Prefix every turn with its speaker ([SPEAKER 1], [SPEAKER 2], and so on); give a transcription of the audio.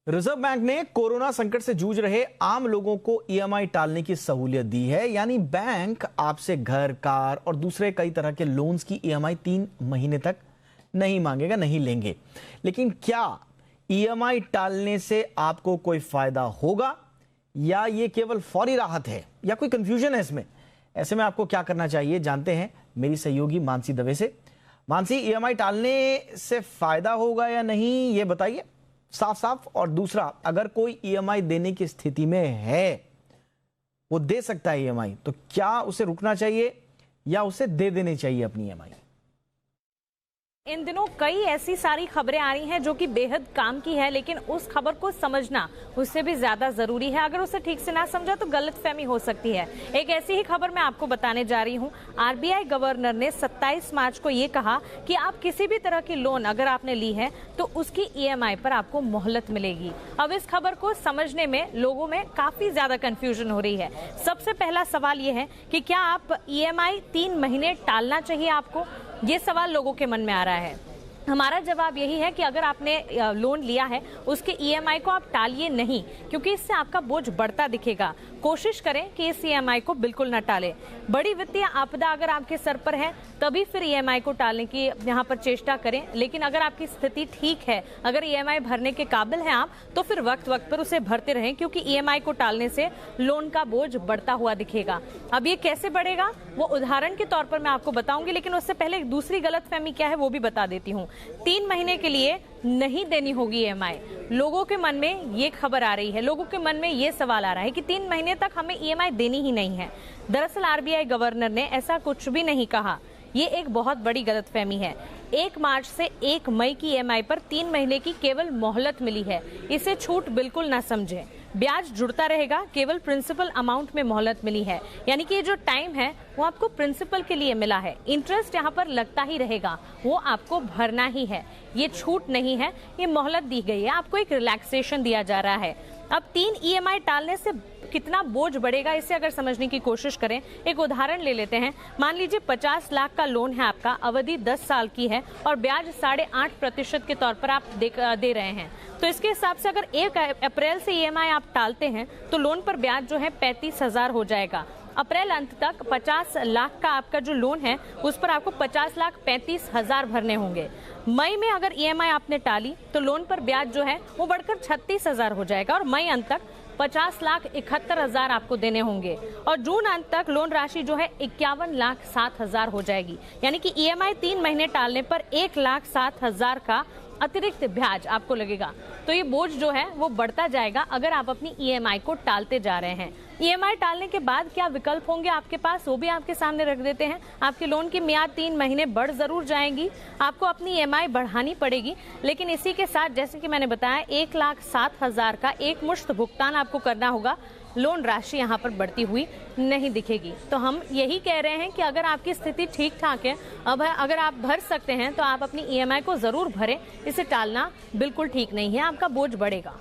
[SPEAKER 1] Reserve bank ने corona संकट से जूझ रहे आम लोगों को ईएमआई टालने की सहूलियत दी है। यानी बैंक आपसे घर, कार और दूसरे कई तरह के लोन्स की ईएमआई 3 महीने तक नहीं मांगेगा, नहीं लेंगे। लेकिन क्या ईएमआई टालने से आपको कोई फायदा होगा या ये केवल फौरी राहत है या कोई कंफ्यूजन है इसमें? ऐसे में आपको क्या करना चाहिए जानते हैं मेरी सहयोगी मानसी दवे से। मानसी, ईएमआई टालने से फायदा होगा या नहीं ये बताइए साफ साफ। और दूसरा, अगर कोई ईएमआई देने की स्थिति में है, वो दे सकता है ईएमआई, तो क्या उसे रुकना चाहिए या उसे दे देनी चाहिए अपनी ईएमआई?
[SPEAKER 2] इन दिनों कई ऐसी सारी खबरें आ रही हैं जो कि बेहद काम की है, लेकिन उस खबर को समझना उससे भी ज्यादा जरूरी है। अगर उसे ठीक से ना समझा तो गलतफहमी हो सकती है। एक ऐसी ही खबर मैं आपको बताने जा रही हूं। आरबीआई गवर्नर ने 27 मार्च को ये कहा कि आप किसी भी तरह की लोन अगर आपने ली है तो उसकी ईएमआई पर आपको मोहलत मिलेगी। अब इस खबर को समझने में लोगों में काफी ज्यादा कंफ्यूजन हो रही है। सबसे पहला सवाल ये है कि क्या आप ईएमआई 3 महीने टालना चाहिए आपको? ये सवाल लोगों के मन में आ रहा है। हमारा जवाब यही है कि अगर आपने लोन लिया है उसके ईएमआई को आप टालिए नहीं, क्योंकि इससे आपका बोझ बढ़ता दिखेगा। कोशिश करें कि इस ईएमआई को बिल्कुल न टालें। बड़ी वित्तीय आपदा अगर आपके सर पर है तभी फिर ईएमआई को टालने की यहाँ पर चेष्टा करें। लेकिन अगर आपकी स्थिति ठीक है, अगर ईएमआई भरने के काबिल हैं आप, तो फिर वक्त वक्त पर उसे भरते रहें, क्योंकि ईएमआई को टालने से लोन का बोझ बढ़ता हुआ दिखेगा। अब ये कैसे बढ़ेगा वो उदाहरण के तौर पर मैं आपको बताऊंगी, लेकिन उससे पहले एक दूसरी गलतफहमी क्या है वो भी बता देती हूँ। 3 महीने के लिए नहीं देनी होगी ईएमआई। लोगों के मन में ये खबर आ रही है, लोगों के मन में ये सवाल आ रहा है कि 3 महीने तक हमें ईएमआई देनी ही नहीं है। दरअसल आरबीआई गवर्नर ने ऐसा कुछ भी नहीं कहा। ये एक बहुत बड़ी गलतफहमी है। 1 मार्च से 1 मई की ईएमआई पर 3 महीने की केवल मोहलत मिली है। इसे छूट बिल्कुल ना समझें। ब्याज जुड़ता रहेगा, केवल प्रिंसिपल अमाउंट में मोहलत मिली है। यानी कि ये जो टाइम है वो आपको प्रिंसिपल के लिए मिला है। इंटरेस्ट यहाँ पर लगता ही रहेगा, वो आपको भरना ही है। ये छूट नहीं है, ये मोहलत दी गई है, आपको एक रिलैक्सेशन दिया जा रहा है। अब 3 ईएमआई टालने से कितना बोझ बढ़ेगा इसे अगर समझने की कोशिश करें, एक उदाहरण ले लेते हैं। मान लीजिए 50 लाख का लोन है आपका, अवधि 10 साल की है और ब्याज 8.5% के तौर पर आप दे रहे हैं। तो इसके हिसाब से अगर 1 अप्रैल से ईएमआई आप टालते हैं तो लोन पर ब्याज जो है 35,000 हो जाएगा। अप्रैल अंत तक 50 लाख का आपका जो लोन है उस पर आपको 50,35,000 भरने होंगे। मई में अगर ईएमआई आपने टाली तो लोन पर ब्याज जो है वो बढ़कर 36,000 हो जाएगा और मई अंत तक 50,71,000 आपको देने होंगे और जून अंत तक लोन राशि जो है 51,07,000 हो जाएगी। यानी कि ईएमआई 3 महीने टालने पर 1,07,000 का अतिरिक्त ब्याज आपको लगेगा। तो ये बोझ जो है वो बढ़ता जाएगा अगर आप अपनी ईएमआई को टालते जा रहे हैं। ईएमआई टालने के बाद क्या विकल्प होंगे आपके पास वो भी आपके सामने रख देते हैं। आपके लोन की मियाद 3 महीने बढ़ जरूर जाएंगी, आपको अपनी ईएमआई बढ़ानी पड़ेगी, लेकिन इसी के साथ जैसे कि मैंने बताया 1,07,000 का एक मुश्त भुगतान आपको करना होगा। लोन राशि यहाँ पर बढ़ती हुई नहीं दिखेगी। तो हम यही कह रहे हैं कि अगर आपकी स्थिति ठीक ठाक है, अब अगर आप भर सकते हैं तो आप अपनी ईएमआई को जरूर भरें। इसे टालना बिल्कुल ठीक नहीं है, आपका बोझ बढ़ेगा।